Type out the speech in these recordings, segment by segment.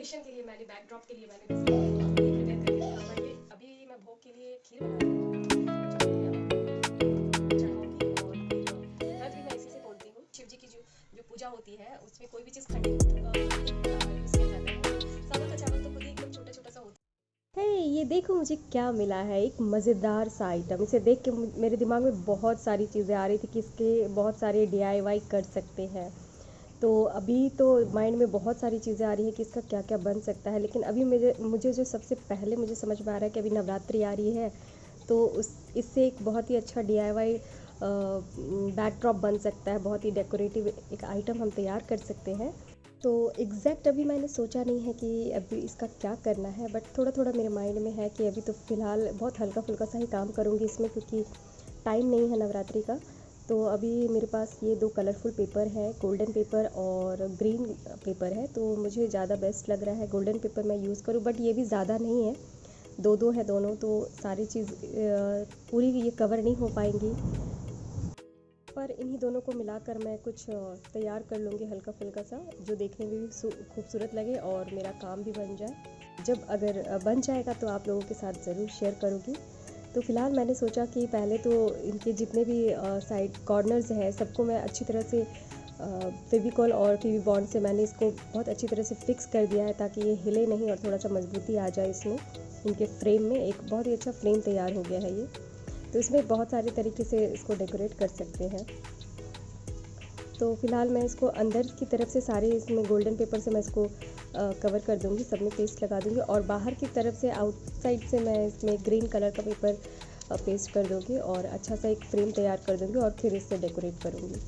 Decoration के लिए मैंने बैकड्रॉप के लिए मैंने बस ये प्रिपेयर करके रखा हुआ है। ये अभी मैं भोग के लिए खीर बना रही हूँ जो मैं चढ़ाऊंगी। और फिर व्रत भी मैं इसी से खोलती हूँ। शिव जी की जो जो पूजा होती है उसमें कोई भी चीज़ खंडित यूज़ किया जाता है। सावा का चावल तो खुद ही एकदम छोटा छोटा सा होता है। हे ये देखो मुझे क्या मिला है, एक मज़ेदार सा आइटम। इसे देख के मेरे दिमाग में बहुत सारी चीज़ें आ रही थी कि इसके बहुत सारे डीआईवाई कर सकते हैं। तो अभी तो माइंड में बहुत सारी चीज़ें आ रही है कि इसका क्या क्या बन सकता है, लेकिन अभी मुझे मुझे जो सबसे पहले मुझे समझ में आ रहा है कि अभी नवरात्रि आ रही है, तो उस इससे एक बहुत ही अच्छा डीआईवाई बैकड्रॉप बन सकता है। बहुत ही डेकोरेटिव एक आइटम हम तैयार कर सकते हैं। तो एग्जैक्ट अभी मैंने सोचा नहीं है कि अभी इसका क्या करना है, बट थोड़ा थोड़ा मेरे माइंड में है कि अभी तो फ़िलहाल बहुत हल्का फुल्का सा ही काम करूँगी इसमें, क्योंकि टाइम नहीं है नवरात्रि का। तो अभी मेरे पास ये दो कलरफुल पेपर है, गोल्डन पेपर और ग्रीन पेपर है। तो मुझे ज़्यादा बेस्ट लग रहा है गोल्डन पेपर मैं यूज़ करूँ, बट ये भी ज़्यादा नहीं है, दो दो है दोनों, तो सारी चीज़ पूरी ये कवर नहीं हो पाएंगी। पर इन्हीं दोनों को मिलाकर मैं कुछ तैयार कर लूँगी हल्का फुल्का सा, जो देखने में भी खूबसूरत लगे और मेरा काम भी बन जाए। जब अगर बन जाएगा तो आप लोगों के साथ ज़रूर शेयर करूँगी। तो फ़िलहाल मैंने सोचा कि पहले तो इनके जितने भी साइड कॉर्नर्स हैं सबको मैं अच्छी तरह से फेविकॉल और पीवी बॉन्ड से मैंने इसको बहुत अच्छी तरह से फिक्स कर दिया है, ताकि ये हिले नहीं और थोड़ा सा मजबूती आ जाए इसमें। इनके फ्रेम में एक बहुत ही अच्छा फ्रेम तैयार हो गया है ये। तो इसमें बहुत सारे तरीके से इसको डेकोरेट कर सकते हैं। तो फ़िलहाल मैं इसको अंदर की तरफ से सारे इसमें गोल्डन पेपर से मैं इसको कवर कर दूँगी, सब में पेस्ट लगा दूँगी, और बाहर की तरफ से आउटसाइड से मैं इसमें ग्रीन कलर का पेपर पेस्ट कर दूँगी और अच्छा सा एक फ्रेम तैयार कर दूँगी और फिर इससे डेकोरेट करूँगी।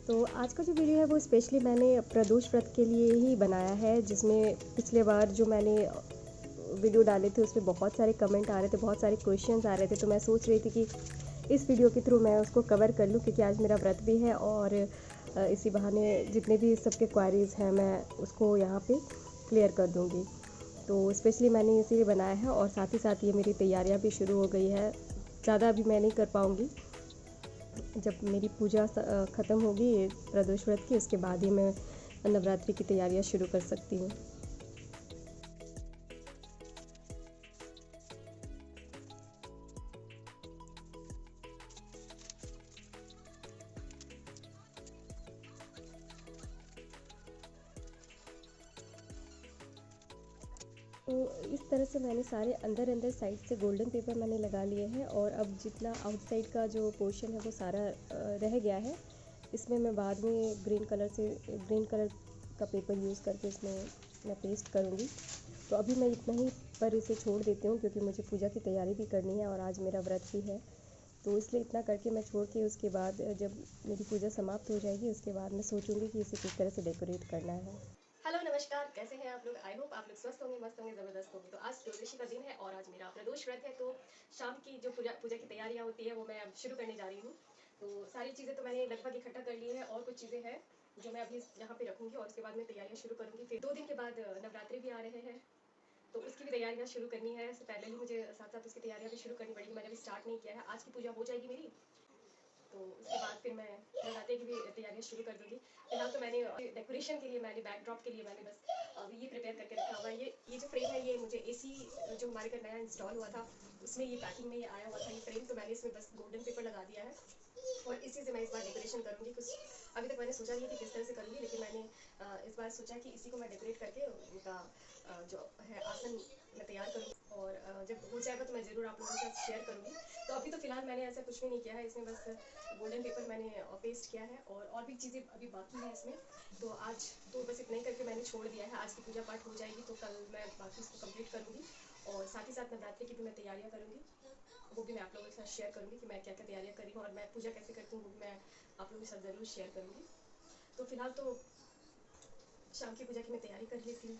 तो आज का जो वीडियो है वो स्पेशली मैंने प्रदोष व्रत के लिए ही बनाया है, जिसमें पिछले बार जो मैंने वीडियो डाले थे उसमें बहुत सारे कमेंट आ रहे थे, बहुत सारे क्वेश्चंस आ रहे थे। तो मैं सोच रही थी कि इस वीडियो के थ्रू मैं उसको कवर कर लूँ, क्योंकि आज मेरा व्रत भी है और इसी बहाने जितने भी सबके क्वारीज़ हैं मैं उसको यहाँ पे क्लियर कर दूँगी। तो स्पेशली मैंने इसीलिए बनाया है, और साथ ही साथ ये मेरी तैयारियाँ भी शुरू हो गई है। ज़्यादा अभी मैं नहीं कर पाऊँगी, जब मेरी पूजा ख़त्म होगी प्रदोष व्रत की, उसके बाद ही मैं नवरात्रि की तैयारियाँ शुरू कर सकती हूँ। तो इस तरह से मैंने सारे अंदर अंदर साइड से गोल्डन पेपर मैंने लगा लिए हैं, और अब जितना आउटसाइड का जो पोर्शन है वो सारा रह गया है। इसमें मैं बाद में ग्रीन कलर का पेपर यूज़ करके इसमें मैं पेस्ट करूँगी। तो अभी मैं इतना ही पर इसे छोड़ देती हूँ, क्योंकि मुझे पूजा की तैयारी भी करनी है और आज मेरा व्रत भी है। तो इसलिए इतना करके मैं छोड़ के उसके बाद जब मेरी पूजा समाप्त हो जाएगी उसके बाद मैं सोचूंगी कि इसे किस तरह से डेकोरेट करना है। हेलो नमस्कार, कैसे हैं आप लोग? आई होप आप लोग स्वस्थ होंगे, मस्त होंगे, ज़बरदस्त होंगे। तो आज त्रोदशी का दिन है और आज मेरा प्रदोष व्रत है। तो शाम की जो पूजा पूजा की तैयारियां होती है वो मैं अब शुरू करने जा रही हूँ। तो सारी चीज़ें तो मैंने लगभग इकट्ठा कर ली है, और कुछ चीज़ें हैं जो मैं अभी यहाँ पे रखूँगी और उसके बाद मैं तैयारियाँ शुरू करूँगी। फिर 2 दिन के बाद नवरात्रि भी आ रहे हैं, तो उसकी भी तैयारियाँ शुरू करनी है। इससे पहले ही मुझे साथ साथ उसकी तैयारियाँ भी शुरू करनी पड़ेगी। मैंने अभी स्टार्ट नहीं किया है, आज की पूजा हो जाएगी मेरी, तो उसके बाद फिर मैं नवरात्रि की भी तैयारियाँ शुरू कर दूँगी। फिलहाल तो मैंने डेकोरेशन के लिए मैंने बैकड्रॉप के लिए मैंने बस ये प्रिपेयर करके रखा हुआ है। ये जो फ्रेम है ये मुझे एसी जो हमारे घर नया इंस्टॉल हुआ था उसमें ये पैकिंग में ये आया हुआ था ये फ्रेम, तो मैंने इसमें बस गोल्डन पेपर लगा दिया है और इसी से मैं इस बार डेकोरेशन करूँगी। कुछ अभी तक मैंने सोचा नहीं कि किस तरह से करूँगी, लेकिन मैंने इस बार सोचा कि इसी को मैं डेकोरेट करके उनका जो है आसन मैं तैयार करूँगी, और जब हो जाएगा तो मैं ज़रूर आप लोगों के साथ शेयर करूँगी। तो अभी तो फ़िलहाल मैंने ऐसा कुछ भी नहीं किया है, इसमें बस गोल्डन पेपर मैंने पेस्ट किया है और भी चीज़ें अभी बाकी हैं इसमें। तो आज तो बस इतना ही करके मैंने छोड़ दिया है। आज की पूजा पाठ हो जाएगी तो कल मैं बाकी इसको कंप्लीट करूँगी, और साथ ही साथ नवरात्रि की भी मैं तैयारियाँ करूँगी। वो भी मैं आप लोगों के साथ शेयर करूँगी कि मैं क्या क्या तैयारियाँ करी हूँ और मैं पूजा कैसे करती हूँ, वो भी मैं आप लोगों के साथ ज़रूर शेयर करूँगी। तो फिलहाल तो शाम की पूजा की मैं तैयारी कर लेती हूँ।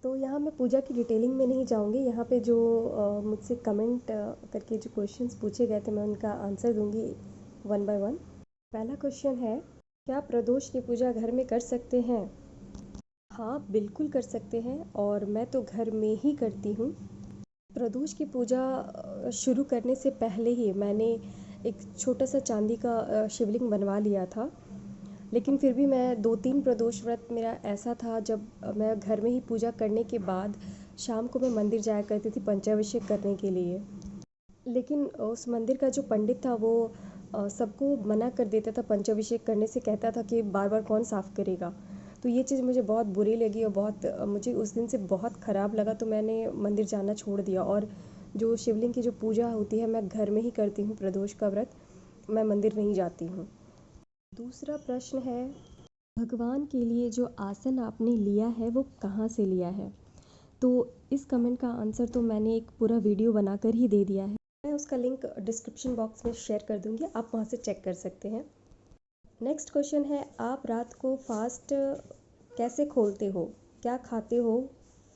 तो यहाँ मैं पूजा की डिटेलिंग में नहीं जाऊँगी। यहाँ पे जो मुझसे कमेंट करके जो क्वेश्चंस पूछे गए थे मैं उनका आंसर दूँगी वन बाय वन। पहला क्वेश्चन है, क्या प्रदोष की पूजा घर में कर सकते हैं? हाँ, बिल्कुल कर सकते हैं, और मैं तो घर में ही करती हूँ। प्रदोष की पूजा शुरू करने से पहले ही मैंने एक छोटा सा चांदी का शिवलिंग बनवा लिया था। लेकिन फिर भी मैं 2-3 प्रदोष व्रत मेरा ऐसा था जब मैं घर में ही पूजा करने के बाद शाम को मैं मंदिर जाया करती थी पंचाभिषेक करने के लिए। लेकिन उस मंदिर का जो पंडित था वो सबको मना कर देता था पंचाभिषेक करने से, कहता था कि बार बार कौन साफ़ करेगा। तो ये चीज़ मुझे बहुत बुरी लगी और बहुत मुझे उस दिन से बहुत ख़राब लगा, तो मैंने मंदिर जाना छोड़ दिया। और जो शिवलिंग की जो पूजा होती है मैं घर में ही करती हूँ प्रदोष का व्रत, मैं मंदिर नहीं जाती हूँ। दूसरा प्रश्न है, भगवान के लिए जो आसन आपने लिया है वो कहाँ से लिया है? तो इस कमेंट का आंसर तो मैंने एक पूरा वीडियो बनाकर ही दे दिया है, मैं उसका लिंक डिस्क्रिप्शन बॉक्स में शेयर कर दूंगी, आप वहाँ से चेक कर सकते हैं। नेक्स्ट क्वेश्चन है, आप रात को फास्ट कैसे खोलते हो? क्या खाते हो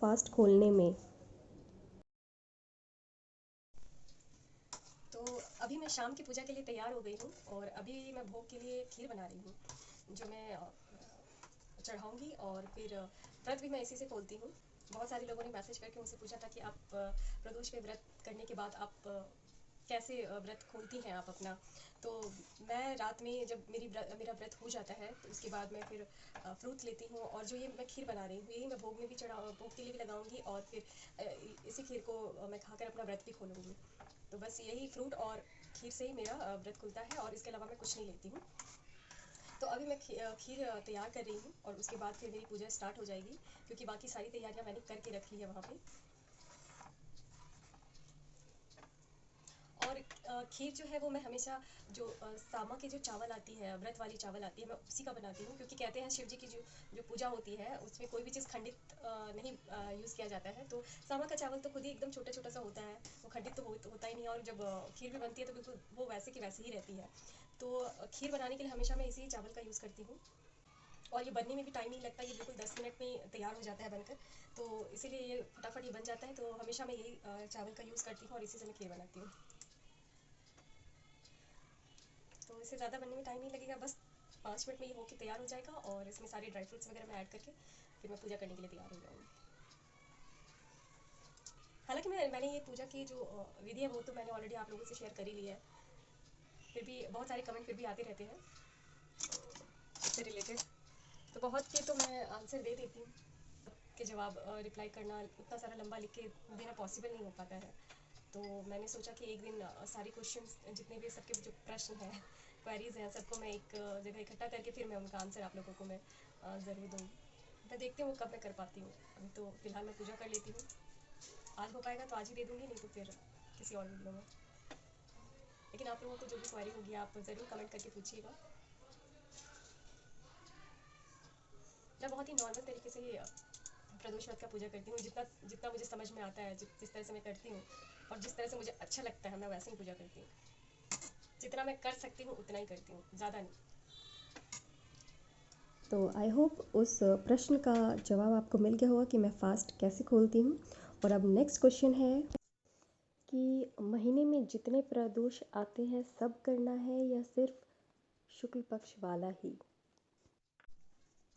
फास्ट खोलने में? तो अभी मैं शाम की पूजा के लिए तैयार हो गई हूँ और अभी मैं भोग के लिए खीर बना रही हूँ जो मैं चढ़ाऊँगी। और फिर व्रत भी मैं इसी से खोलती हूँ। बहुत सारे लोगों ने मैसेज करके मुझसे पूछा था कि आप प्रदोष पे व्रत करने के बाद आप कैसे व्रत खोलती हैं आप अपना। तो मैं रात में जब मेरा व्रत हो जाता है तो उसके बाद मैं फिर फ्रूट लेती हूँ और जो ये मैं खीर बना रही हूँ यही मैं भोग में भी भोग के लिए भी लगाऊंगी और फिर इसी खीर को मैं खाकर अपना व्रत भी खोलूँगी। तो बस यही फ्रूट और खीर से ही मेरा व्रत खुलता है और इसके अलावा मैं कुछ नहीं लेती हूँ। तो अभी मैं खीर तैयार कर रही हूँ और उसके बाद फिर मेरी पूजा स्टार्ट हो जाएगी, क्योंकि बाकी सारी तैयारियाँ मैंने करके रख ली है वहाँ पे। और खीर जो है वो मैं हमेशा जो सामा की जो चावल आती है, व्रत वाली चावल आती है, मैं उसी का बनाती हूँ, क्योंकि कहते हैं शिव जी की जो जो पूजा होती है उसमें कोई भी चीज़ खंडित नहीं यूज़ किया जाता है। तो सामा का चावल तो खुद ही एकदम छोटा छोटा सा होता है, वो खंडित तो होता ही नहीं है। और जब खीर भी बनती है तो बिल्कुल वो वैसे की वैसे ही रहती है। तो खीर बनाने के लिए हमेशा मैं इसी चावल का यूज़ करती हूँ और ये बनने में भी टाइम नहीं लगता, ये बिल्कुल 10 मिनट में तैयार हो जाता है बनकर। तो इसीलिए ये फटाफट ये बन जाता है। तो हमेशा मैं यही चावल का यूज़ करती हूँ और इसी से मैं खीर बनाती हूँ। तो इससे ज़्यादा बनने में टाइम नहीं लगेगा, बस 5 मिनट में ये होके तैयार हो जाएगा और इसमें सारे ड्राई फ्रूट्स वगैरह मैं ऐड करके फिर मैं पूजा करने के लिए तैयार हो जाऊँगी। हालांकि मैंने ये पूजा की जो विधि है वो तो मैंने ऑलरेडी आप लोगों से शेयर कर ही ली है, फिर भी बहुत सारे कमेंट फिर भी आते रहते हैं इससे रिलेटेड। तो बहुत के तो मैं आंसर दे देती हूँ, के जवाब रिप्लाई करना उतना सारा लंबा लिख के देना पॉसिबल नहीं हो पाता है। तो मैंने सोचा कि एक दिन सारे क्वेश्चंस जितने भी सबके जो प्रश्न हैं, क्वेरीज हैं, सबको मैं एक जगह इकट्ठा करके फिर मैं उनका आंसर आप लोगों को मैं ज़रूर दूँगी। मैं देखती हूँ कब मैं कर पाती हूँ। अभी तो फ़िलहाल मैं पूजा कर लेती हूँ, आज हो पाएगा तो आज ही दे दूँगी, नहीं तो फिर किसी और वीडियो में। लेकिन आप लोगों को जो भी क्वेरी होगी आप ज़रूर कमेंट करके पूछिएगा। मैं बहुत ही नॉर्मल तरीके से प्रदोष व्रत का पूजा करती हूँ, जितना जितना मुझे समझ में आता है, जिस तरह से मैं करती हूँ और जिस तरह से मुझे अच्छा लगता है मैं वैसे ही पूजा करती हूँ। जितना मैं कर सकती हूँ उतना ही करती हूँ, ज़्यादा नहीं। तो आई होप उस प्रश्न का जवाब आपको मिल गया होगा कि मैं फ़ास्ट कैसे खोलती हूँ। और अब नेक्स्ट क्वेश्चन है कि महीने में जितने प्रदोष आते हैं सब करना है या सिर्फ शुक्ल पक्ष वाला ही?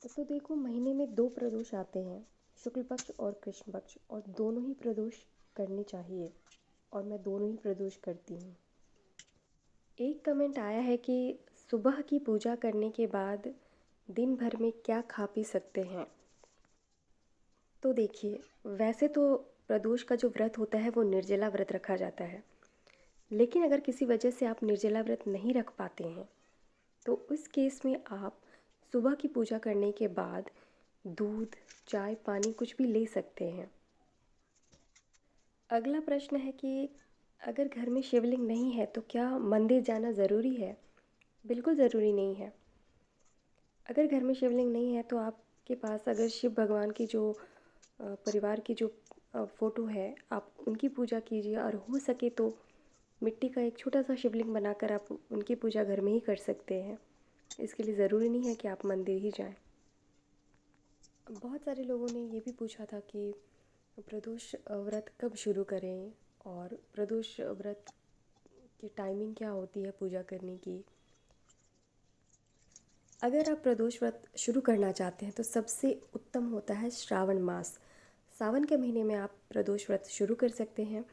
तो देखो, महीने में 2 प्रदोष आते हैं, शुक्ल पक्ष और कृष्ण पक्ष, और दोनों ही प्रदोष करने चाहिए और मैं दोनों ही प्रदोष करती हूँ। एक कमेंट आया है कि सुबह की पूजा करने के बाद दिन भर में क्या खा पी सकते हैं? तो देखिए, वैसे तो प्रदोष का जो व्रत होता है वो निर्जला व्रत रखा जाता है, लेकिन अगर किसी वजह से आप निर्जला व्रत नहीं रख पाते हैं तो उस केस में आप सुबह की पूजा करने के बाद दूध, चाय, पानी कुछ भी ले सकते हैं। अगला प्रश्न है कि अगर घर में शिवलिंग नहीं है तो क्या मंदिर जाना ज़रूरी है? बिल्कुल ज़रूरी नहीं है। अगर घर में शिवलिंग नहीं है तो आपके पास अगर शिव भगवान की जो परिवार की जो फ़ोटो है आप उनकी पूजा कीजिए, और हो सके तो मिट्टी का एक छोटा सा शिवलिंग बनाकर आप उनकी पूजा घर में ही कर सकते हैं। इसके लिए ज़रूरी नहीं है कि आप मंदिर ही जाएं। बहुत सारे लोगों ने ये भी पूछा था कि प्रदोष व्रत कब शुरू करें और प्रदोष व्रत की टाइमिंग क्या होती है पूजा करने की। अगर आप प्रदोष व्रत शुरू करना चाहते हैं तो सबसे उत्तम होता है श्रावण मास। सावन के महीने में आप प्रदोष व्रत शुरू कर सकते हैं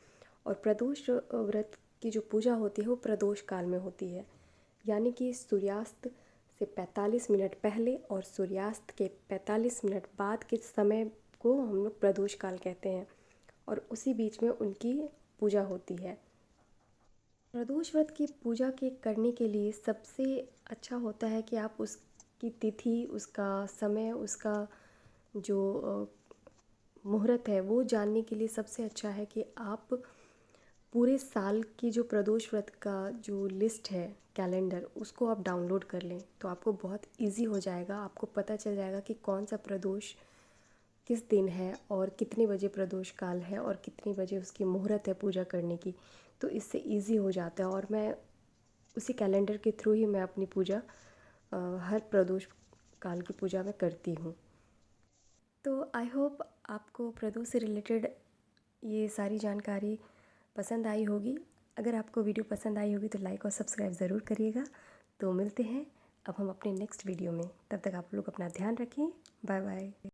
और प्रदोष व्रत की जो पूजा होती है वो प्रदोष काल में होती है, यानी कि सूर्यास्त से 45 मिनट पहले और सूर्यास्त के 45 मिनट बाद के समय को हम लोग प्रदोष काल कहते हैं, और उसी बीच में उनकी पूजा होती है। प्रदोष व्रत की पूजा के करने के लिए सबसे अच्छा होता है कि आप उसकी तिथि, उसका समय, उसका जो मुहूर्त है वो जानने के लिए सबसे अच्छा है कि आप पूरे साल की जो प्रदोष व्रत का जो लिस्ट है, कैलेंडर, उसको आप डाउनलोड कर लें तो आपको बहुत इजी हो जाएगा। आपको पता चल जाएगा कि कौन सा प्रदोष किस दिन है और कितने बजे प्रदोष काल है और कितने बजे उसकी मुहूर्त है पूजा करने की। तो इससे इजी हो जाता है, और मैं उसी कैलेंडर के थ्रू ही मैं अपनी पूजा हर प्रदोष काल की पूजा में करती हूँ। तो आई होप आपको प्रदोष से रिलेटेड ये सारी जानकारी पसंद आई होगी। अगर आपको वीडियो पसंद आई होगी तो लाइक और सब्सक्राइब ज़रूर करिएगा। तो मिलते हैं अब हम अपने नेक्स्ट वीडियो में। तब तक आप लोग अपना ध्यान रखें। Bye bye.